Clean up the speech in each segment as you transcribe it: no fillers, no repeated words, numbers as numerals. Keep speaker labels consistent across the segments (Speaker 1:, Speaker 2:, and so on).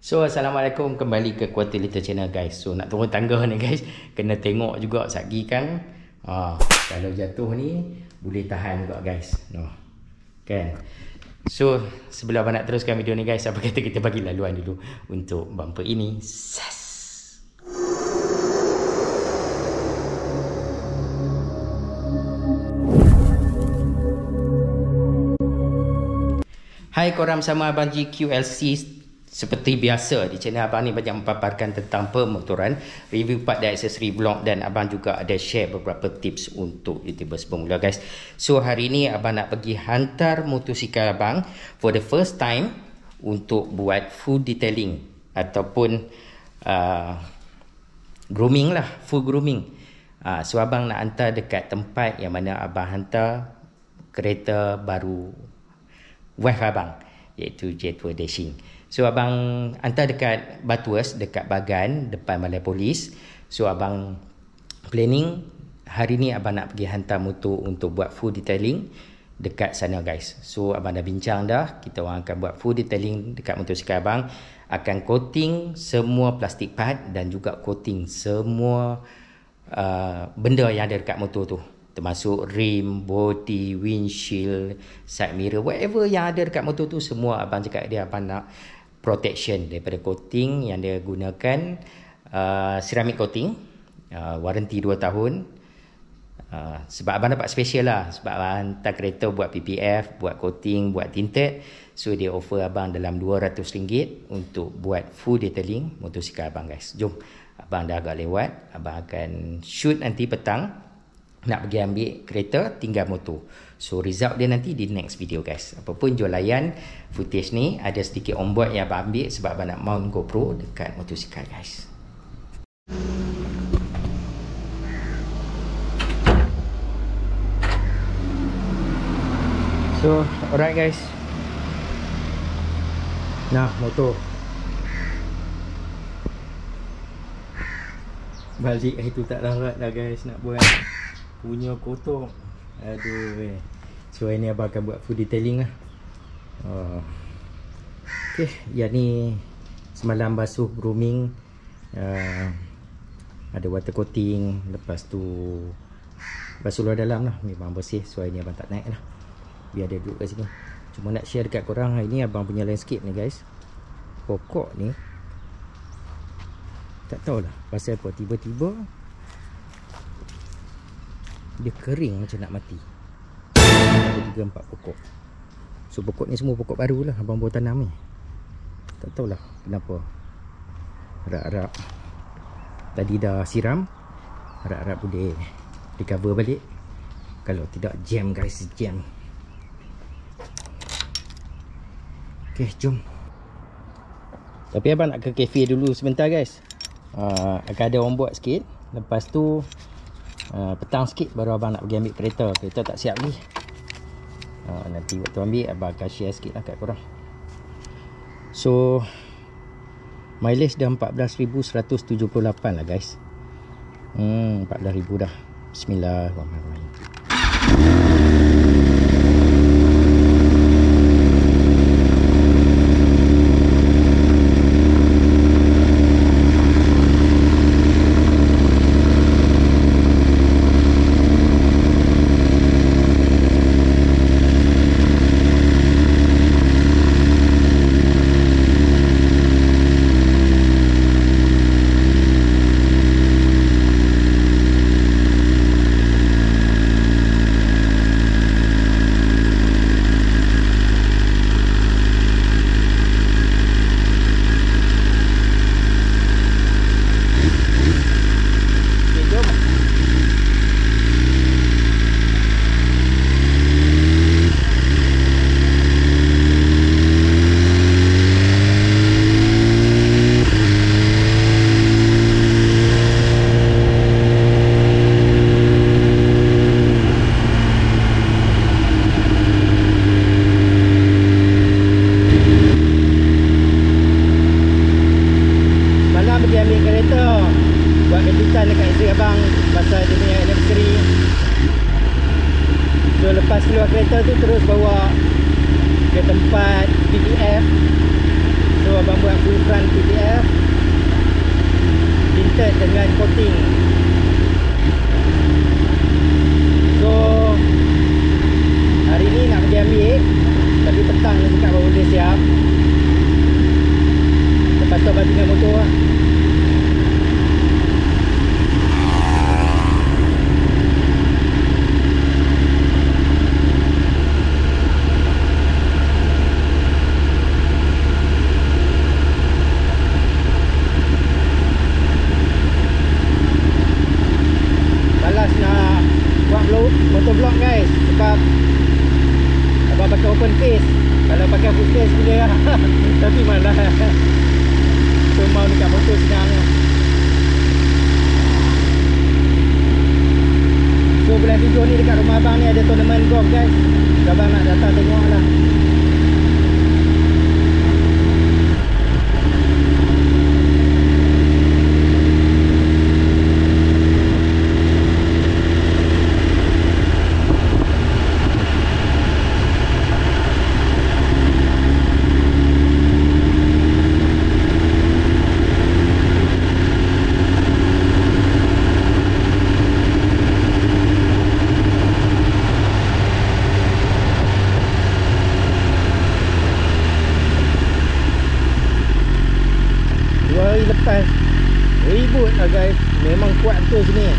Speaker 1: So Assalamualaikum, kembali ke Quarter Little Channel guys. So nak turun tangga ni guys, kena tengok juga sagi kan. Kalau jatuh ni boleh tahan juga guys. Kan. So sebelum abang nak teruskan video ni guys, apa kata kita bagi laluan dulu untuk bumper ini. Hai korang, sama abang GQLC. Seperti biasa di channel abang ni banyak mempaparkan tentang pemotoran, review part dan aksesori vlog, dan abang juga ada share beberapa tips untuk YouTubers pemula guys. So hari ni abang nak pergi hantar motosikal abang for the first time untuk buat full detailing ataupun grooming lah, full grooming. So abang nak hantar dekat tempat yang mana abang hantar kereta baru wife abang, iaitu J2 Dashing. So abang hantar dekat Batuas, dekat Bagan, depan Balai Polis. So abang planning hari ni abang nak pergi hantar motor untuk buat full detailing dekat sana guys. So abang dah bincang dah, kita orang akan buat full detailing dekat motosikal abang. Akan coating semua plastik part dan juga coating semua benda yang ada dekat motor tu, termasuk rim, body, windshield, side mirror, whatever yang ada dekat motor tu, semua abang cakap dia abang nak protection daripada coating yang dia gunakan. Ceramic coating, warranty 2 tahun. Sebab abang dapat special lah, sebab abang hantar kereta buat PPF, buat coating, buat tinted. So dia offer abang dalam RM200 untuk buat full detailing motosikal abang guys. Jom, abang dah agak lewat, abang akan shoot nanti petang. Nak pergi ambil kereta, tinggal motor. So result dia nanti di next video guys. Apapun jual layan footage ni, ada sedikit onboard yang abang ambil sebab abang nak mount GoPro dekat motosikal guys. So alright guys, nah motor balik itu tak larat dah guys nak buat, punya kotor. Aduh. So ini abang akan buat full detailing lah. Okay, yang ni semalam basuh grooming, ada water coating, lepas tu basuh luar dalam lah, memang bersih. So ini abang tak naik lah, biar dia duduk kat sini. Cuma nak share dekat korang, hari ni abang punya landscape ni guys, pokok ni tak tahulah pasal apa, tiba-tiba dia kering macam nak mati. Ada 3-4 pokok. So pokok ni semua pokok baru lah, abang baru tanam ni. Tak tahulah kenapa. Harap-harap tadi dah siram, harap-harap boleh recover balik. Kalau tidak jam guys, jam. Okay, jom. Tapi abang nak ke cafe dulu sebentar guys. Akan ada onboard sikit. Lepas tu petang sikit baru abang nak pergi ambil kereta. Kereta tak siap lagi. Nanti waktu ambil abang akan share sikit lah kat korang. So mileage dah 14,178 lah guys. 14,000 dah. Bismillahirrahmanirrahim. lepas keluar kereta tu terus bawa ke tempat PPF. So abang buat full front PTF tinted dengan coating. So hari ni nak pergi ambil, tapi petang dia cakap baru dia siap. Lepas tu abang tinggal motor lah. Motovlog guys, sebab abang pakai open face. Kalau pakai full face boleh lah tapi malah so mau dekat motor senang lah. So bulan 7 ni dekat rumah abang ni ada tournament golf guys. Abang nak datang tengok lah. Lepas ribut lah guys, memang kuat betul sini.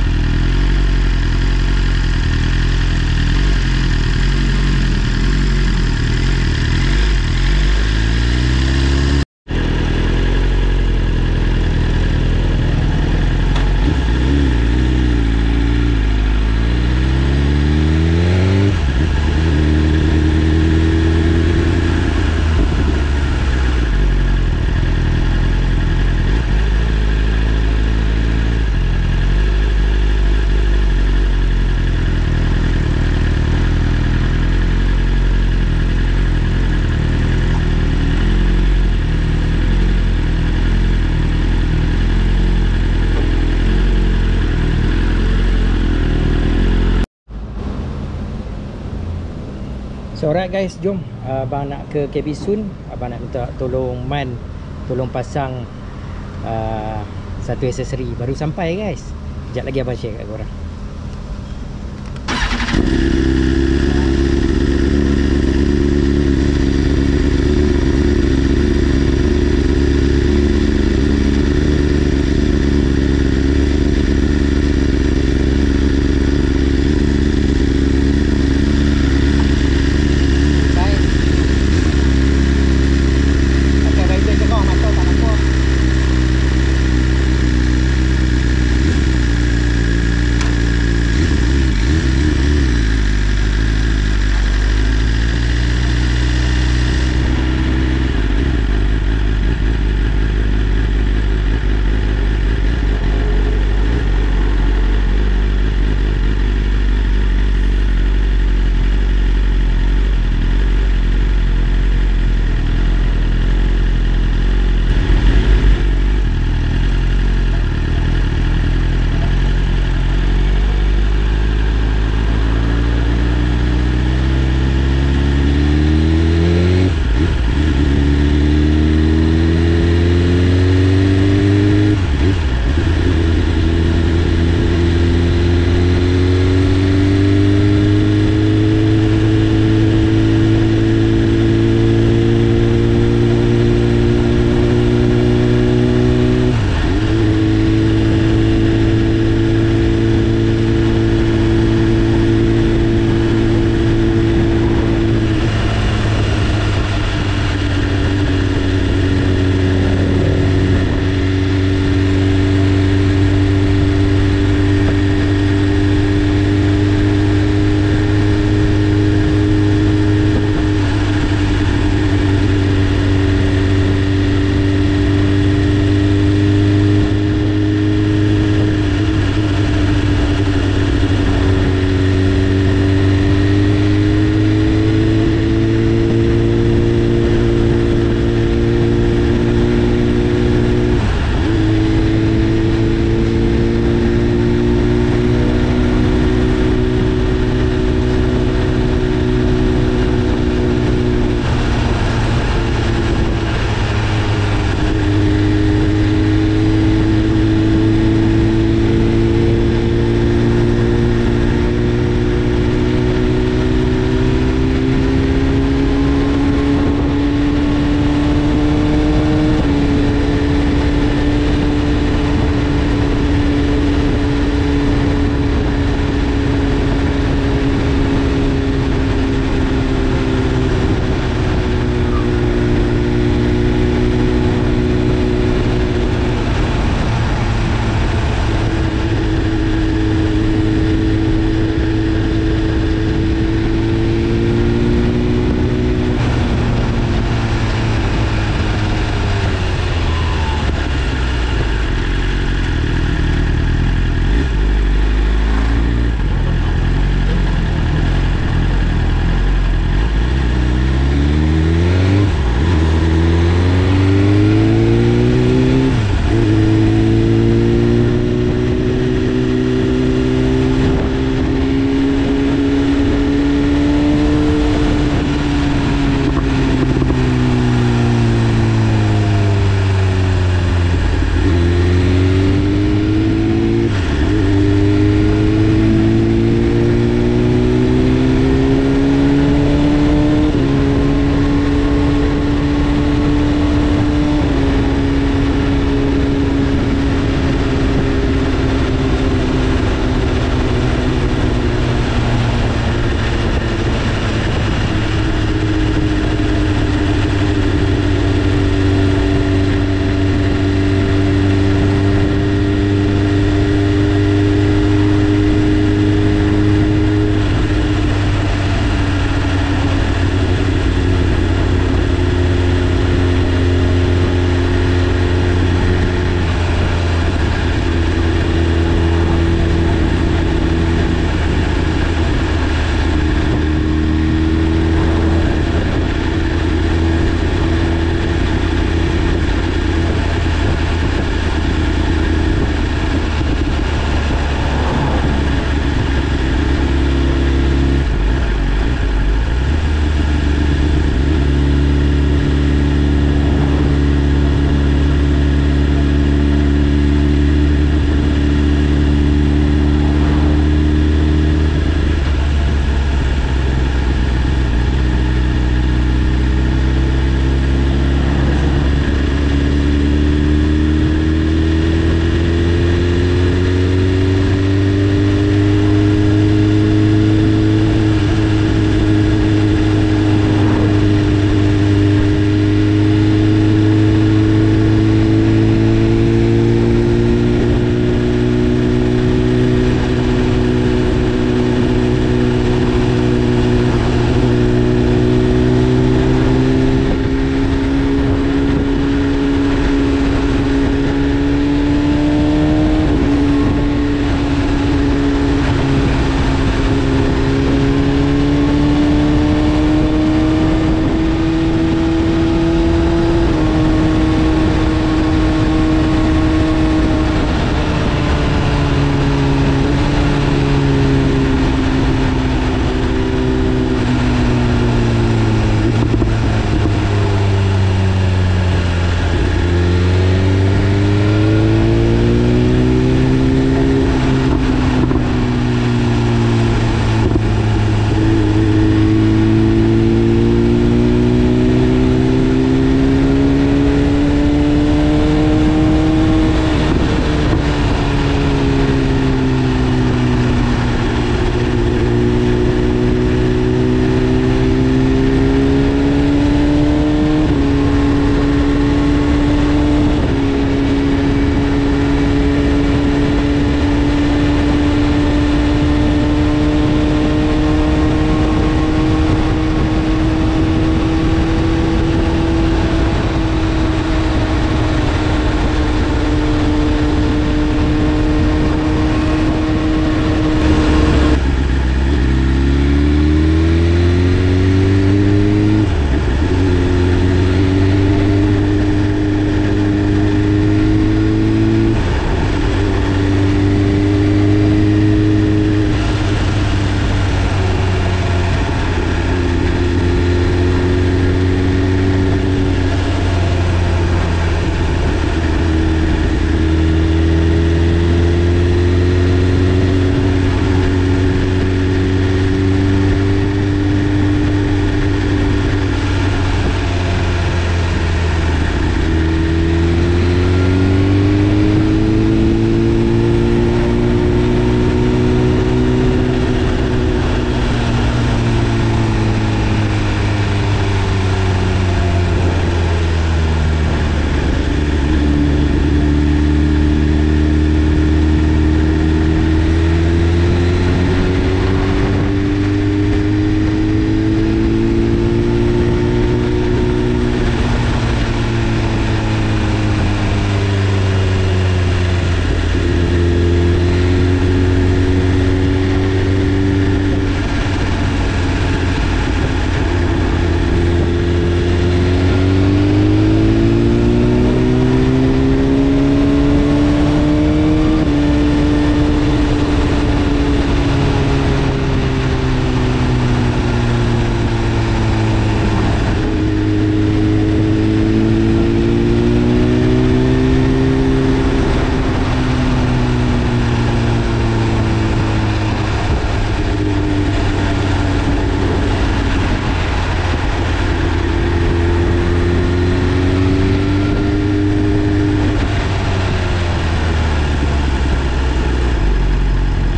Speaker 1: So alright guys, jom abang nak ke KB Soon. Abang nak minta tolong Man, tolong pasang satu aksesori. Baru sampai guys. Sekejap lagi abang share kat korang.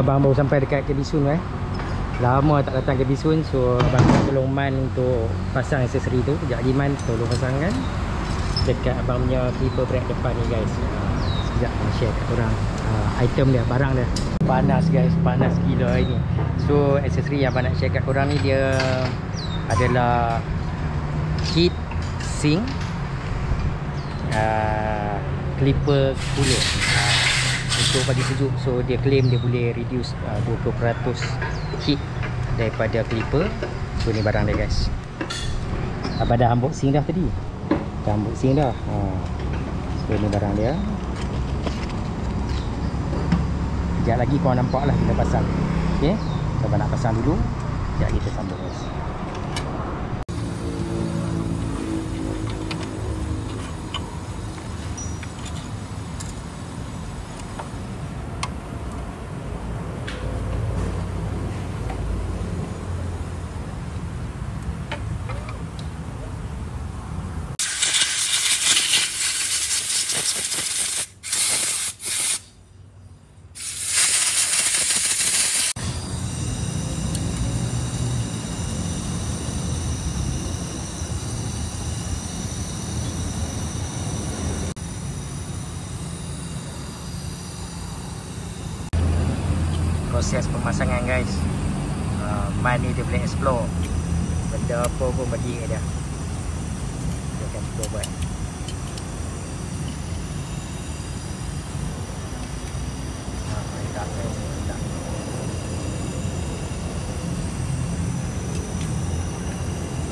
Speaker 1: abang baru sampai dekat Kebisun lama tak datang Kebisun. So abang tolong Man untuk pasang aksesori tu. Sekejap lagi Man tolong pasangkan dekat abang punya clipper brake depan ni guys. Sekejap abang share kat korang item dia, barang dia. Panas guys, panas gila hari ni. So aksesori yang abang nak share kat korang ni dia adalah heat sink, clipper cooler untuk bagi sejuk. So dia claim dia boleh reduce 20% heat daripada clipper. So ni barang dia guys. Abang dah unboxing dah tadi. Dah unboxing dah. So ni barang dia. Sekejap lagi korang nampak lah kita pasang. Okay, so abang nak pasang dulu. Sekejap kita sambung guys. Proses pemasangan guys. Man ni dia boleh explore benda apa pun bagi kat dia. Dia akan cuba buat.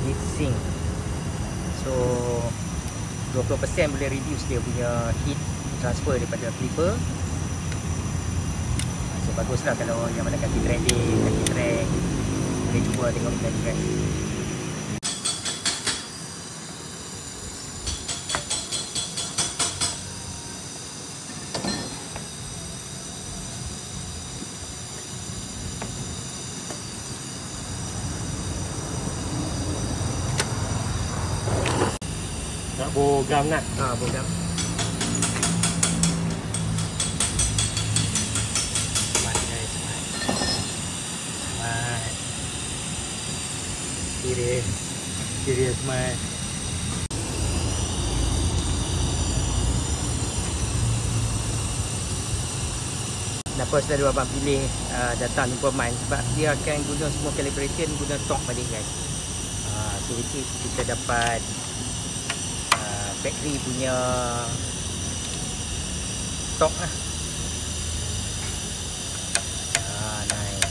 Speaker 1: Heat sink. So 20% boleh reduce dia punya heat transfer daripada clipper. So baguslah kalau yang mana kaki track dia, kaki track boleh cuba tengok tadi guys.
Speaker 2: Nak bogam nak?
Speaker 1: Bogam. Serius man. Kenapa selalu abang pilih datang jumpa Man? Sebab dia akan guna semua calibration, guna torque balik guys. So which is kita dapat factory punya torque lah. Nice.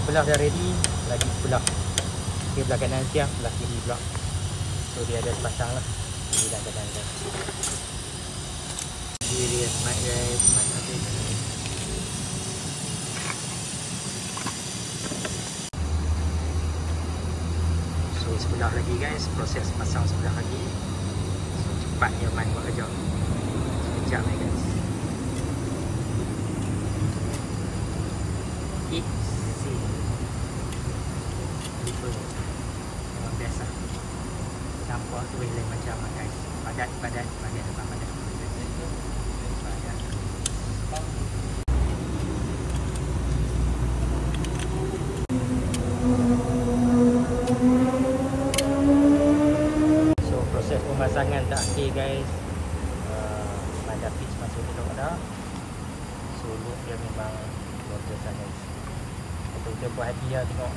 Speaker 1: Belah dah ready, lagi belah. Dia belah kanan siap, belah kiri pula. So dia ada sepasang lah. Kiri dan kanan guys. Serius smart guys, smart habis. So sebelah lagi guys, proses pasang sebelah lagi. So cepat je Man buat kerja. Sekejap ni guys. Heat sink. Memang biasa. Nampak tu lain macam guys. Padat. So proses pemasangan tak akhir guys. Pada pitch masuk ke dah. So look dia memang luar biasa guys. Betul-betul buat hati lah tengok.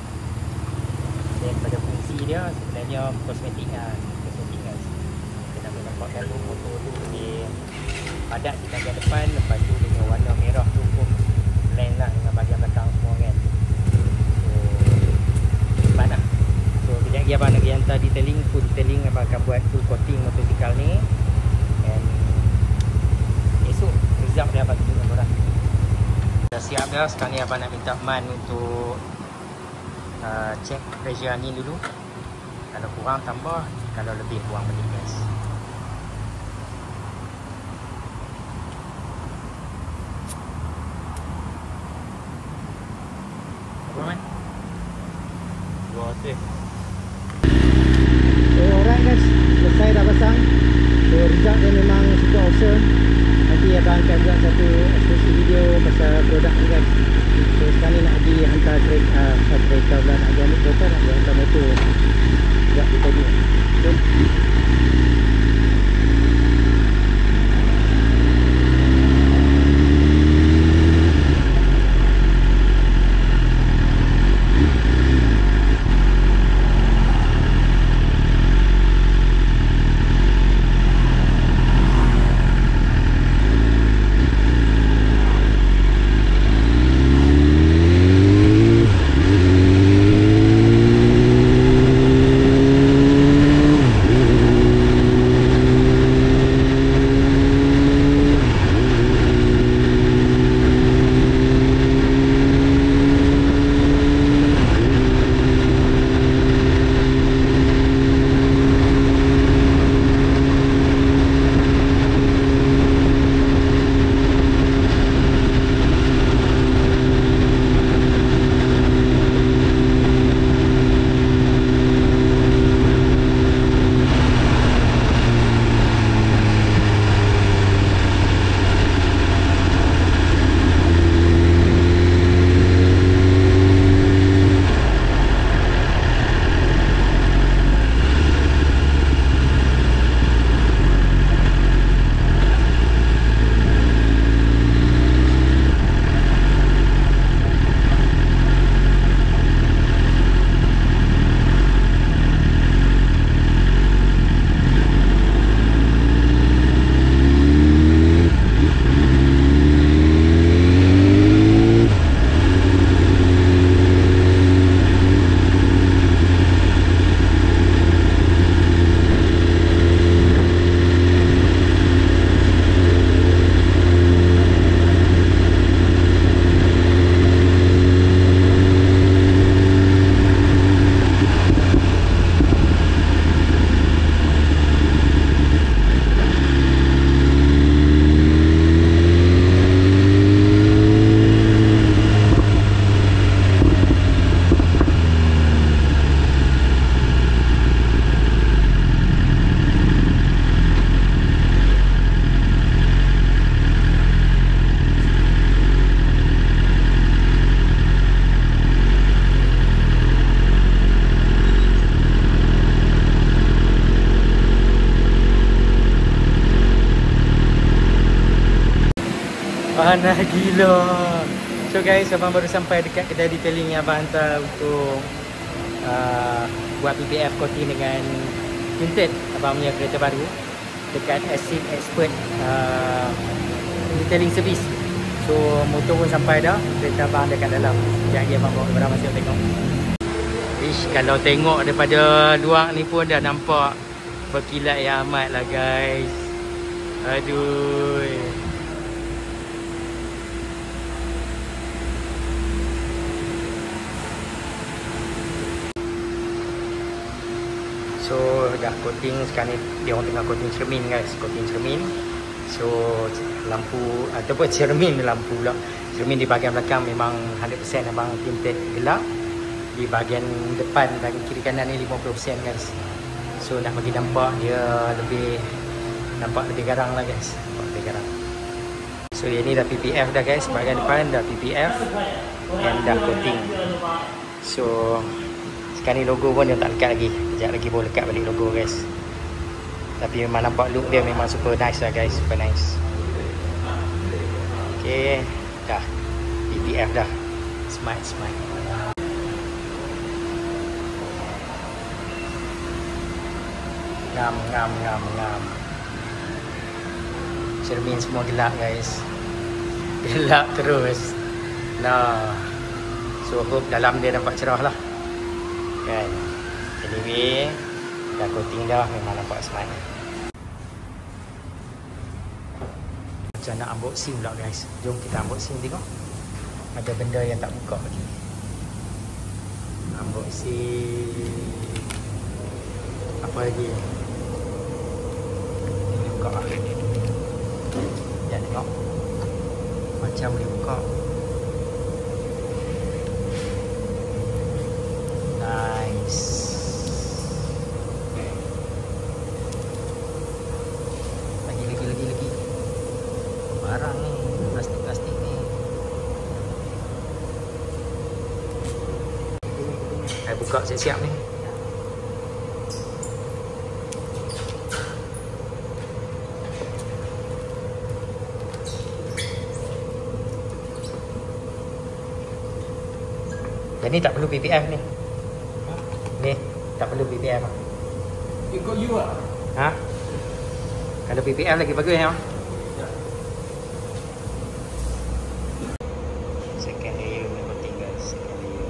Speaker 1: Dan pada fungsi dia sebenarnya kosmetik guys. Kita boleh nampakkan tu motor tu dia padat di bahagian depan, lepas tu dengan warna merah tu pun blend lah dengan bahagian belakang semua kan. So cepat lah. So kejap lagi abang nak pergi hantar detailing, full detailing abang akan buat full coating motosikal ni. And esok result dia abang tunjuk dengan korang. Dah siap dah, sekarang ni abang nak minta Man untuk check pressure angin dulu. Kalau kurang tambah, kalau lebih buang balik guys. Apa Man?
Speaker 2: Gua safe.
Speaker 1: So alright guys, selesai dah pasang. So result dia memang super awesome. Nanti abang akan buat satu eksklusif video produk ni guys. So sekarang ni nak pergi hantar kereta pula, nak pergi ambil kereta, nak pergi hantar motor. Sekejap kita ni. Jom. Panas gila. So guys, abang baru sampai dekat kedai detailing yang abang hantar untuk buat PPF coating dengan tinted abang punya kereta baru dekat Acid Expert detailing service. So motor pun sampai dah, kereta abang dekat dalam. Sekejap lagi abang bawa barang masuk tengok. Ish, kalau tengok daripada luar ni pun dah nampak berkilat yang amat lah guys. Aduh. So dah coating, sekarang ni dia orang tengah coating cermin guys, coating cermin. So lampu ataupun cermin lampu pula. Cermin di bahagian belakang memang 100% abang tinted gelap. Di bahagian depan dan kiri kanan ni 50% guys. So nak bagi nampak dia nampak lebih garang lah guys. Nampak lebih garang. So yang ni dah PPF dah guys, bahagian depan dah PPF dan dah coating. So sekarang ni logo pun dia tak lekat lagi. Sekejap lagi baru lekat balik logo guys. Tapi memang nampak look dia memang super nice lah guys. Super nice. Okay, dah PPF dah. Smart. Ngam. Cermin semua gelap guys. Gelap terus. Nah, so hope dalam dia nampak cerah lah kan. Anyway, dah coating dah, memang nampak smart. Macam nak unboxing pula guys. Jom kita unboxing tengok. Ada benda yang tak buka lagi. Unboxing. Apa lagi? Ini buka lah. Ya tengok. Macam boleh buka. Nice. Lagi. Barang ni, plastik ni. buka siap-siap ni. Dan ni tak perlu PPF ni. Ni tak perlu PPF.
Speaker 2: Ikut you lah.
Speaker 1: Ha? Kalau PPF lagi bagus ya. Second layer ni penting guys, second layer.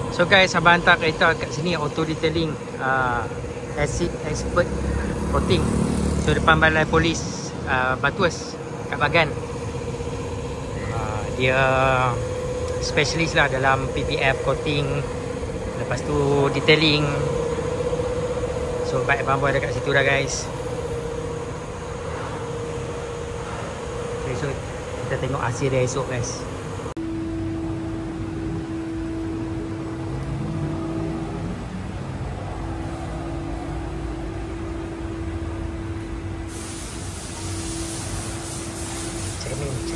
Speaker 1: So guys, abang hantar kereta kat sini auto detailing acid expert coating. So depan balai polis Batuas kat Bagan. Dia specialist lah dalam PPF coating, lepas tu detailing. So baik abang buat dekat situ dah guys. Okay, so kita tengok hasil dia esok guys.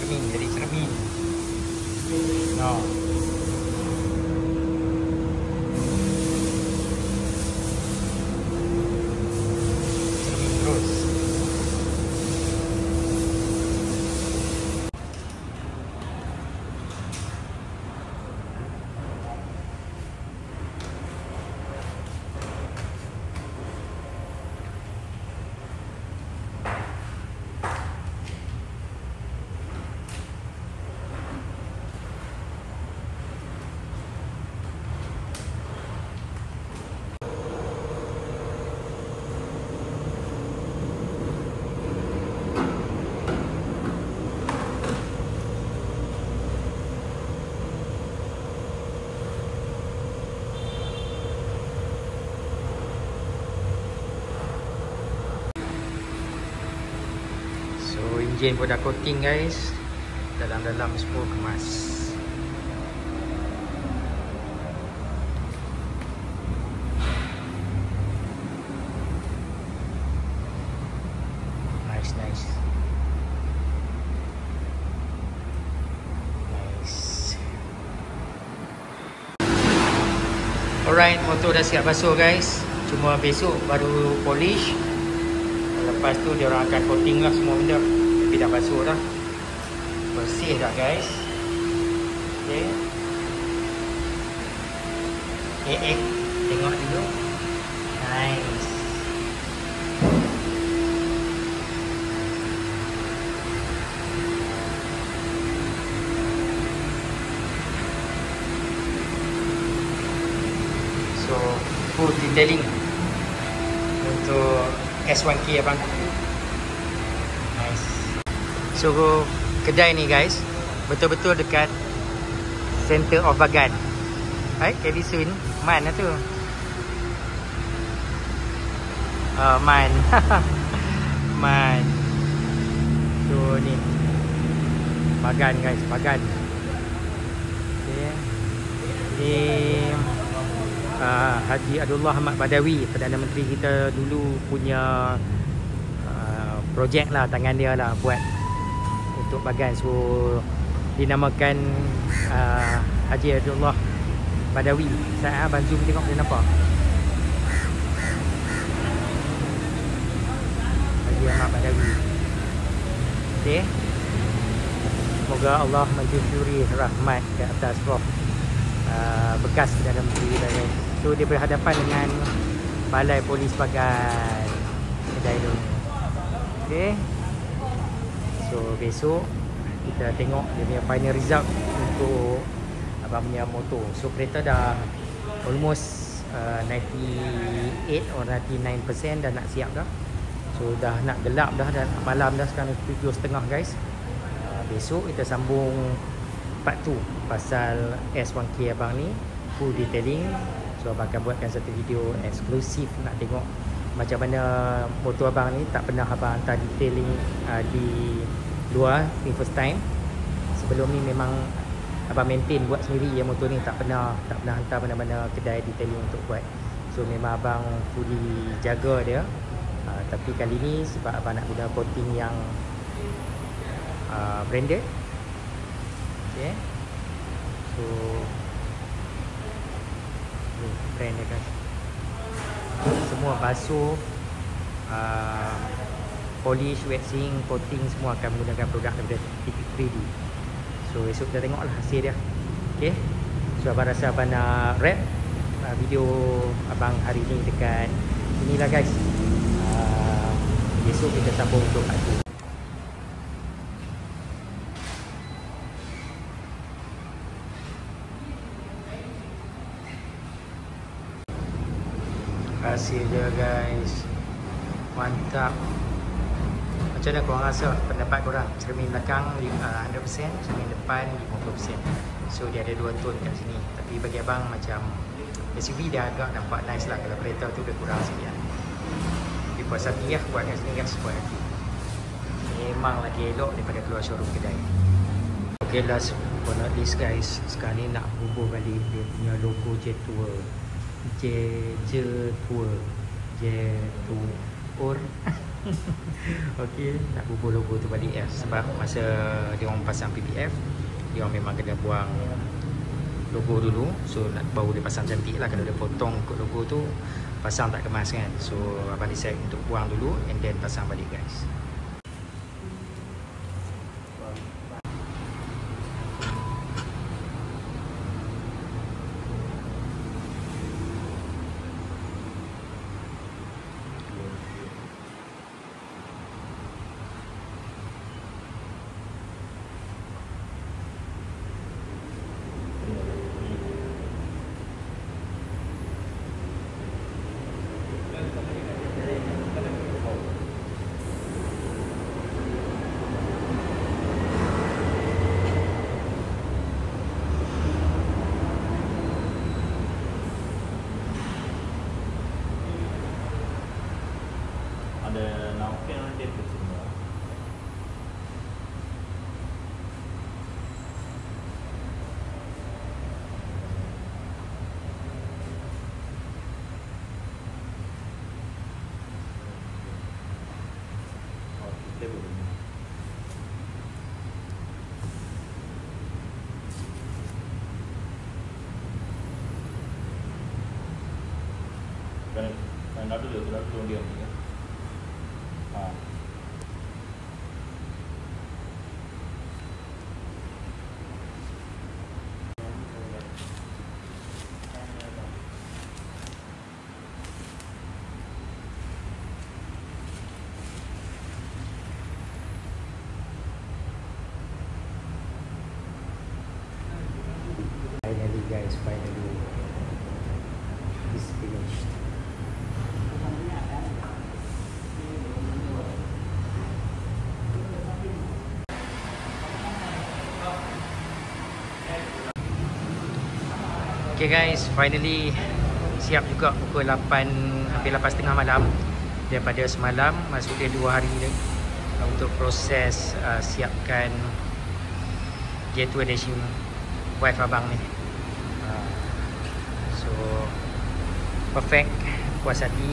Speaker 1: Cermin, jadi cermin. No. Cermin terus. Enjin pun dah coating guys. Dalam-dalam semua kemas. Nice. Nice. Alright, motor dah siap basuh guys. Cuma besok baru polish. Lepas tu dia orang akan coating lah semua benda. Tapi dah basuh dah. Bersih dah guys. Okay. Tengok dulu. Nice. So full detailing untuk S1K abang. Nice. So kedai ni guys betul-betul dekat center of Bagan. Hai, Kelly Man lah tu. Man. Man. Tu ni Bagan guys, Bagan. Okay. Ni Haji Abdullah Ahmad Badawi, Perdana Menteri kita dulu punya projek lah, tangan dia lah buat untuk Bagan. So dinamakan Haji Abdullah Badawi. Saya abang zoom tengok dia nampak. Haji Ahmad Badawi. Okay. Semoga Allah menjunjuri rahmat ke atas roh bekas Perdana Menteri kita guys. So dia berhadapan dengan Balai Polis Bagan kedai tu. Okay. So besok kita tengok dia punya final result untuk abang punya motor. So kereta dah almost 98 or 99% dah nak siap dah. So dah nak gelap dah dan malam dah, sekarang 7.30 guys. Besok kita sambung part 2 pasal S1K abang ni full detailing. So abang akan buatkan satu video eksklusif nak tengok macam mana motor abang ni. Tak pernah abang hantar detailing di luar, ni first time. Sebelum ni memang abang maintain buat sendiri ya motor ni, tak pernah hantar mana-mana kedai detailing untuk buat. So memang abang fully jaga dia Tapi kali ni sebab abang nak guna coating yang branded. Okay. So ni brand dia guys. Semua basuh, polish, waxing, coating semua akan menggunakan produk daripada Tipeee 3D. So esok kita tengoklah hasil dia. Okay. So abang rasa abang nak wrap video abang hari ni dekat inilah guys. Besok kita sambung untuk part 2. Hasil dia guys, mantap. Macam mana korang rasa? Pendapat korang? Cermin belakang 100%, cermin depan 50%. So dia ada 2 tone kat sini. Tapi bagi abang macam SUV dia agak nampak nice lah. Kalau kereta tu dia kurang sikit lah. Tapi puas hati lah buat kat sini guys, puas hati. Memang lagi elok daripada keluar showroom kedai. Okay, last but not least guys, sekarang ni nak bubuh balik dia punya logo Jetour. Jetour Okay, nak bubuh logo tu balik ya. Sebab masa dia orang pasang PPF, dia orang memang kena buang logo dulu. So baru dia pasang cantik lah. Kalau dia potong kot logo tu, pasang tak kemas kan. So abang decide untuk buang dulu and then pasang balik guys.
Speaker 3: Ada nauknya dia tu semua. Oh, kita boleh. Kan ada tu sudah turun dia ni.
Speaker 1: Finally guys, finally it's finished. Okay guys, finally siap juga pukul 8, hampir 8.30 malam. Daripada semalam, masuk dia 2 hari untuk proses siapkan Jetour Dashing wife abang ni. So perfect, puas hati.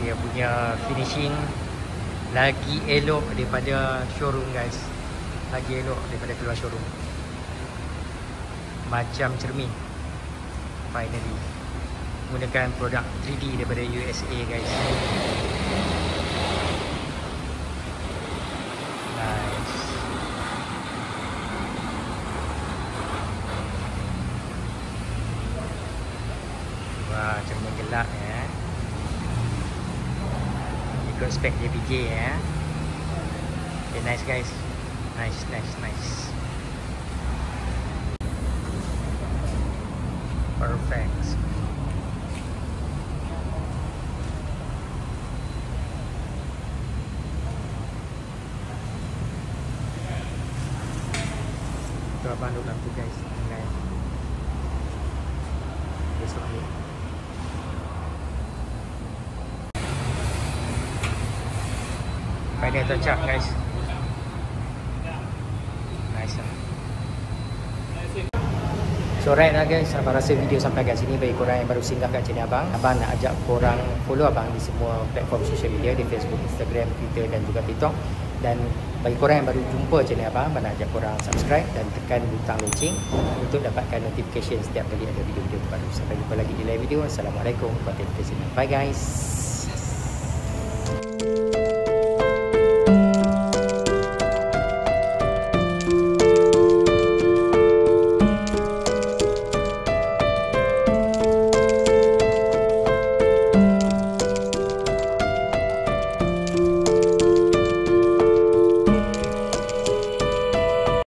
Speaker 1: Dia punya finishing lagi elok daripada showroom guys. Lagi elok daripada keluar showroom. Macam cermin. Finally menggunakan produk 3D daripada USA guys. Nice. Wah, cermin gelap ya. Ikut spek JPJ ya. Okay, nice guys. Nice. Perfect. Tu abang duduk dalam tu guys. Tinggal besok ni. Final touch up guys. Nice lah. So right lah guys, abang rasa video sampai kat sini. Bagi korang yang baru singgah kat channel abang nak ajak korang follow abang di semua platform social media, di Facebook, Instagram, Twitter dan juga TikTok. Dan bagi korang yang baru jumpa channel abang nak ajak korang subscribe dan tekan butang lonceng untuk dapatkan notification setiap kali ada video-video terbaru. Sampai jumpa lagi di lain video. Assalamualaikum warahmatullahi wabarakatuh. Bye guys.